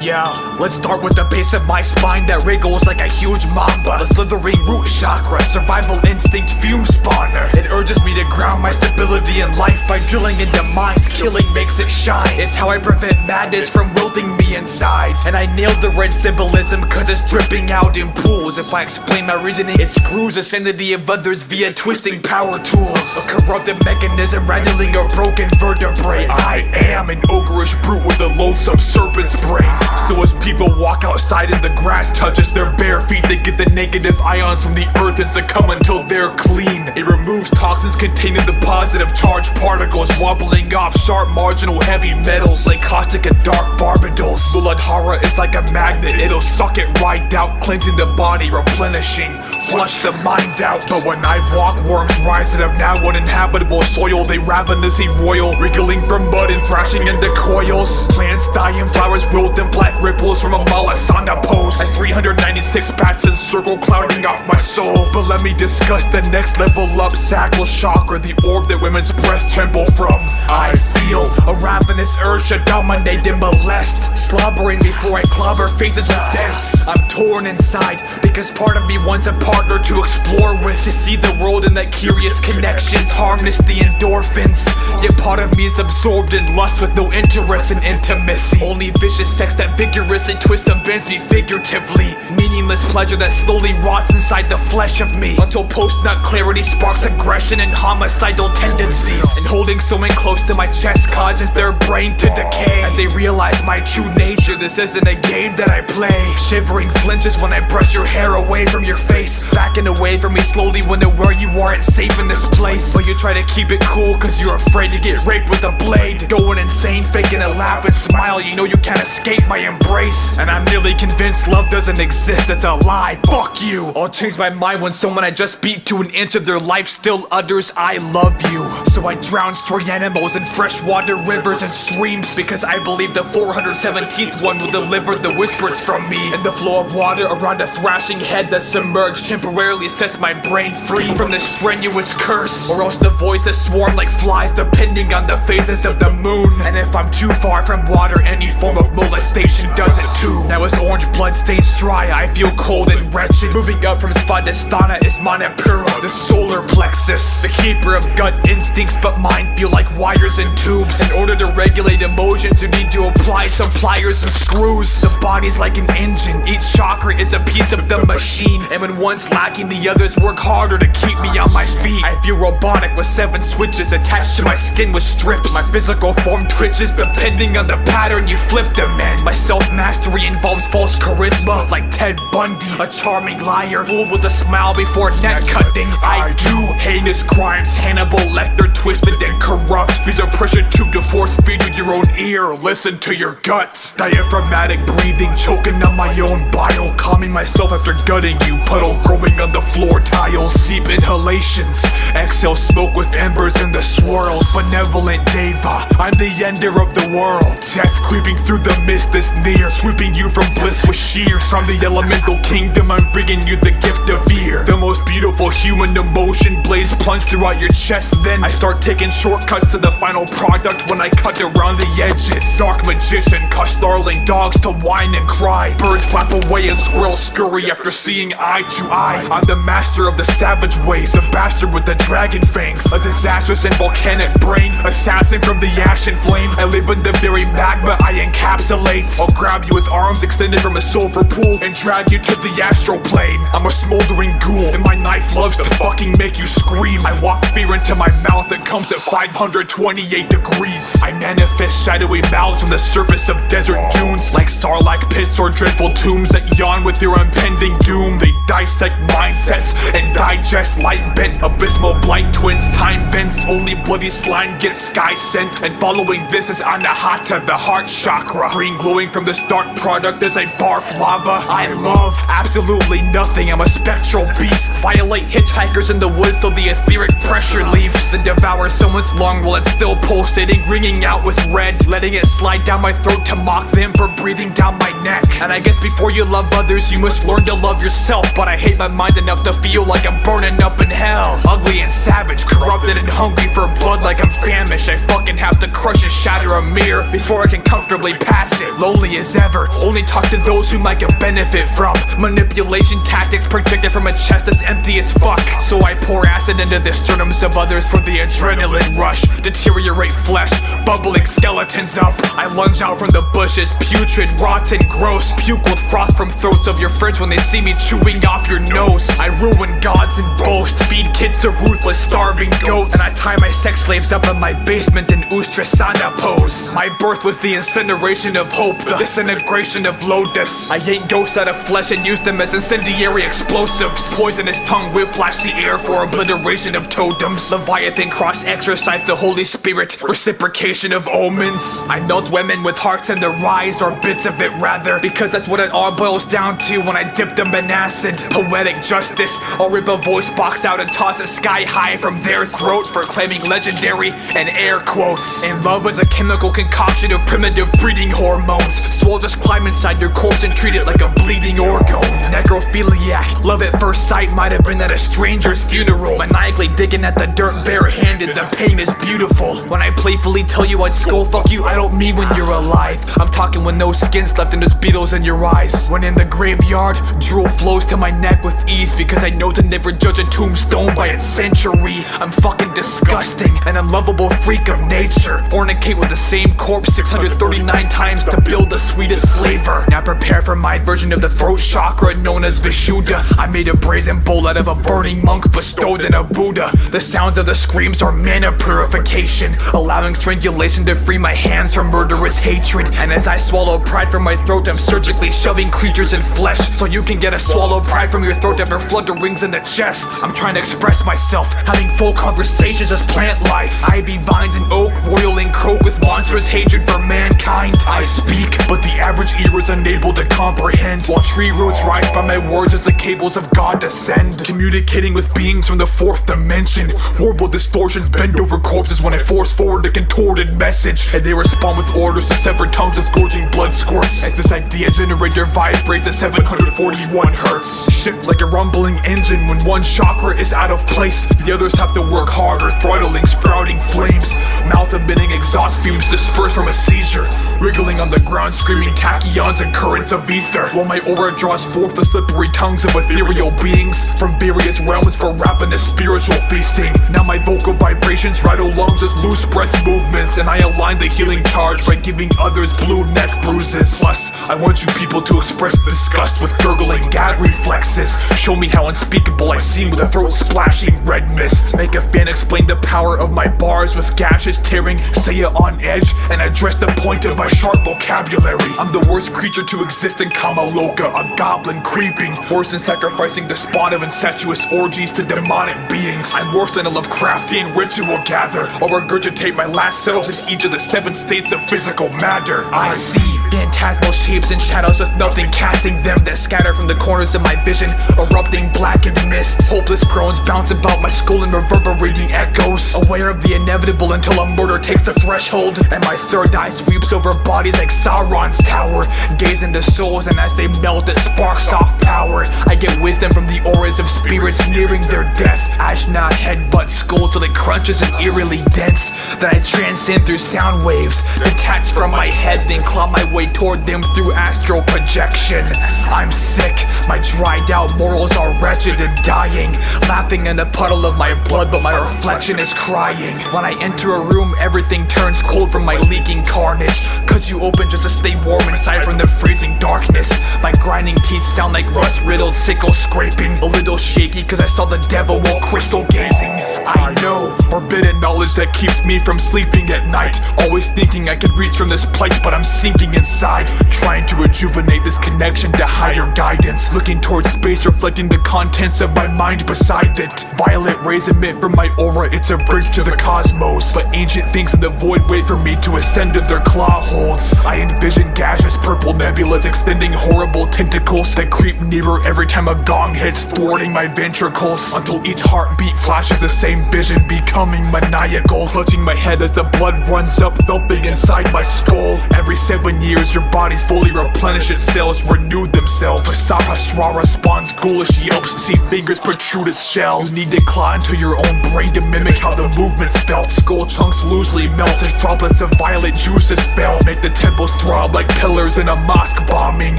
Yeah, let's start with the base of my spine that wriggles like a huge mamba. The slithering root chakra, survival instinct fume spawner. It urges me to ground my stability in life by drilling into minds. Killing makes it shine. It's how I prevent madness from wilting me inside. And I nailed the red symbolism cause it's dripping out in pools. If I explain my reasoning, it screws the sanity of others via twisting power tools. A corrupted mechanism rattling a broken vertebrae. I am an ogreish brute with a loathsome serpent's brain. So as people walk outside and the grass touches their bare feet, they get the negative ions from the earth and succumb until they're clean. It removes toxins containing the positive charged particles, wobbling off sharp marginal heavy metals like caustic and dark barbitals. Muladhara is like a magnet, it'll suck it right out, cleansing the body, replenishing, flush the mind out. But when I walk, worms rise out of now uninhabitable soil. They ravenously roil, wriggling from mud and thrashing into coils. Plants die and flowers wilt in black ripples from a malasana pose. And 396 bats encircle, clouding off my soul. But let me discuss the next level up, sacral chakra, the orb that women's breasts tremble from. I feel a ravenous urge to dominate and molest, slobbering before I clobber faces with dents. I'm torn inside because part of me wants a partner to explore with, to see the world in that curious connections, harness the endorphins. Yet part of me is absorbed in lust with no interest in intimacy. Only vicious sex that vigorously twists and bends me figuratively. Meaningless pleasure that slowly rots inside the flesh of me, until post-nut clarity sparks aggression and homicidal tendencies. And holding someone close to my chest causes their brain to decay as they realize my true nature. This isn't a game that I play. Shivering flinches when I brush your hair away from your face, backing away from me slowly when and where you aren't safe in this place. But you try to keep it cool cause you're afraid to get raped with a blade. Going insane, faking a laugh and smile, you know you can't escape my embrace. And I'm nearly convinced love doesn't exist, it's a lie. Fuck you. I'll change my mind when someone I just beat to an inch of their life still utters I love you. So I drown stray animals in freshwater rivers and streams, because I believe the 417th one will deliver the whispers from me. And the flow of water around a thrashing head that submerged temporarily sets my brain free from this strenuous curse. Or else the voices swarm like flies depending on the phases of the moon. And if I'm too far from water, any form of molestation does it too. Now as orange blood stains dry, I feel cold and wretched. Moving up from Svadhisthana is Manipura, the solar plexus, the keeper of gut instincts, but mine feel like wires and tubes. In order to regulate emotions, you need to apply some pliers and screws. The body's like an engine, each chakra is a piece of the machine, and when one's lacking, the others work harder to keep me on my feet. I feel robotic with 7 switches attached to my skin with strips. My physical form twitches depending on the pattern you flip them in. My self-mastery involves false charisma like Ted Bundy, a charming liar fooled with a smile before net cutting. I do heinous crimes, Hannibal Lecter, twisted and corrupt. Use a pressure tube to force feed you your own ear, listen to your guts. Diaphragmatic breathing, choking on my own bile, calming myself after gutting you, puddle growing on the floor tiles. Seep inhalations, exhale smoke with embers in the swirls. Benevolent Deva, I'm the ender of the world. Death creeping through the mist is near, sweeping you from bliss with shears. From the elemental kingdom, I'm bringing you the gift of fear. The most beautiful human emotion, blades plunge throughout your chest. Then I start taking shortcuts to the final product when I cut around the edges. Dark magician, cause snarling dogs to whine and cry. Birds flap away and squirrels scurry after seeing eye to eye. I'm the master of the savage ways, a bastard with the dragon fangs, a disastrous and volcanic brain, assassin from the ashen flame. I live in the very magma I encapsulate. I'll grab you with arms extended from a sulfur pool and drag you to the astral plane. I'm a smoldering ghoul, and my knife loves to fucking make you scream. I walk fear into my mouth that comes at 528 degrees. I manifest shadowy mouths from the surface of desert dunes, like star-like pits or dreadful tombs that yawn with your impending doom. They dissect mindsets and digest light-bent abysmal blight twins. Time vents, only bloody slime gets sky sent. And following this is Anahata, the heart chakra, green glowing from this dark product as I barf lava. I love absolutely nothing, I'm a spectral beast. Violate hitchhikers in the woods till the etheric pressure leaves. Then devour someone's lung while it's still pulsating, ringing out with red, letting it slide down my throat to mock them for breathing down my neck. And I guess before you love others, you must learn to love yourself. But I hate my mind enough to feel like I'm burning up in hell. Ugly and savage, corrupted and hungry for blood like I'm famished. I fucking have to crush and shatter a mirror before I can comfortably pass it. Lonely as ever, only talk to those who might get benefit from manipulation tactics projected from a chest that's empty as fuck. So I pour acid into the sternums of others for the adrenaline rush. Deteriorate flesh, bubbling skeletons up. I lunge out from the bushes, putrid, rotten, gross. Puke with froth from throats of your friends when they see me chewing off your nose. I ruin gods and boast, feed kids to ruthless starving goats. And I tie my sex slaves up in my basement in Ustrasana pose. My birth was the incineration of hope, the disintegration of Lotus. I ate ghosts out of flesh and used them as incendiary explosives. Poisonous tongue whiplash the air for obliteration of totems. Leviathan cross exercise the Holy Spirit, reciprocation of omens. I melt women with hearts in their eyes, or bits of it rather, because that's what it all boils down to when I dip them in acid. Poetic justice, I'll rip a voice box out and toss it sky high from their throat for claiming legendary and air quotes. And love is a chemical concoction of primitive breeding hormones, so I'll just climb inside your corpse and treat it like a bleeding orgone. Necrophiliac, love at first sight might have been at a stranger's funeral. Maniacally digging at the dirt barehanded, the pain is beautiful. When I playfully tell you I'd skull fuck you, I don't mean when you're alive. I'm talking when no skin's left and there's beetles in your eyes. When in the graveyard, drool flows to my neck with ease, because I know to never judge a tombstone by its century. I'm fucking disgusting, an unlovable freak of nature. Fornicate with the same corpse 639 times to build the sweetest flavor. Now prepare for my version of the throat chakra known as Vishuddha. I made a brazen bowl out of a burning monk bestowed in a Buddha. The sounds of the screams are mana purification, allowing strangulation to free my hands from murderous hatred. And as I swallow pride from my throat, I'm surgically shoving creatures in flesh, so you can get a swallow pride from your throat after flutter rings in the chest. I'm trying to express myself, having full conversations as plant life. Ivy vines and oak roiling croak with monstrous hatred for mankind. I speak, but the average ear is unable to comprehend, while tree roots rise by my words as the cables of God descend. Communicating with beings from the fourth dimension, horrible distortions bend over corpses when I force forward a contorted message, and they respond with orders to sever tongues with gorging blood squirts, as this idea generator vibrates at 741 hertz. Shift like a rumbling engine when one chakra is out of place, the others have to work harder, throttling sprouting flames. Mouth emitting exhaust fumes dispersed from a seizure, wriggling on the ground screaming tachyons and currents of ether, while my aura draws forth the slippery tongues of ethereal beings from various realms for ravenous spiritual feasting. Now my vocal vibrations rattle lungs with loose breath movements, and I align the healing charge by giving others blue neck bruises. Plus, I want you people to express disgust with gurgling gag reflexes. Show me how unspeakable I seem with a throat splashing red mist. Make a fan explain the power of my bars with gashes tearing, say it on edge, and address the point of my sharp vocabulary. I'm the worst creature to exist in Kamaloka, a goblin creeping, worse than sacrificing the spawn of incestuous orgies to demonic beings. I'm worse than a Lovecraftian ritual gather, or regurgitate my last selves in each of the 7 states of physical matter. I see phantasmal shapes and shadows with nothing casting them, that scatter from the corners of my vision, erupting black and mist. Hopeless groans bounce about my skull in reverberating echoes, aware of the inevitable until a murder takes the threshold, and my third eye sweeps over bodies like Sauron's tower, gaze into souls, and as they melt it sparks off power. I get wisdom from the auras of spirits nearing their death. Ashnod headbutt skulls till it crunches and eerily dense. Then I transcend through sound waves, detached from my head, then claw my way toward them through astral projection. I'm sick, my dried out morals are wretched and dying, laughing in a puddle of my blood, but my reflection is crying. When I enter a room, everything turns cold from my leaking carnage. Cut you open just to stay warm inside from the freezing darkness. My grinding teeth sound like rust-riddled sickle scraping, a little shaky cause I saw the devil while crystal gazing. I know forbidden knowledge that keeps me from sleeping at night, always thinking I could reach from this plate, but I'm sinking inside, trying to rejuvenate this connection to higher guidance, looking towards space, reflecting the contents of my mind beside it. Violet rays emit from my aura, it's a bridge to the cosmos, but ancient things in the void wait for me to ascend to their claw hole. unfolds. I envision gaseous purple nebulas extending horrible tentacles that creep nearer every time a gong hits, thwarting my ventricles, until each heartbeat flashes the same vision, becoming maniacal. Clutching my head as the blood runs up, thumping inside my skull. Every 7 years your bodies fully replenish its cells, renew themselves. Sahasrara spawns ghoulish yelps, see fingers protrude its shell. You need to claw into your own brain to mimic how the movements felt. Skull chunks loosely melt as droplets of violet juices fell. Make the temples throb like pillars in a mosque bombing,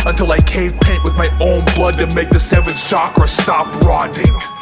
until I cave paint with my own blood to make the 7th chakra stop rotting.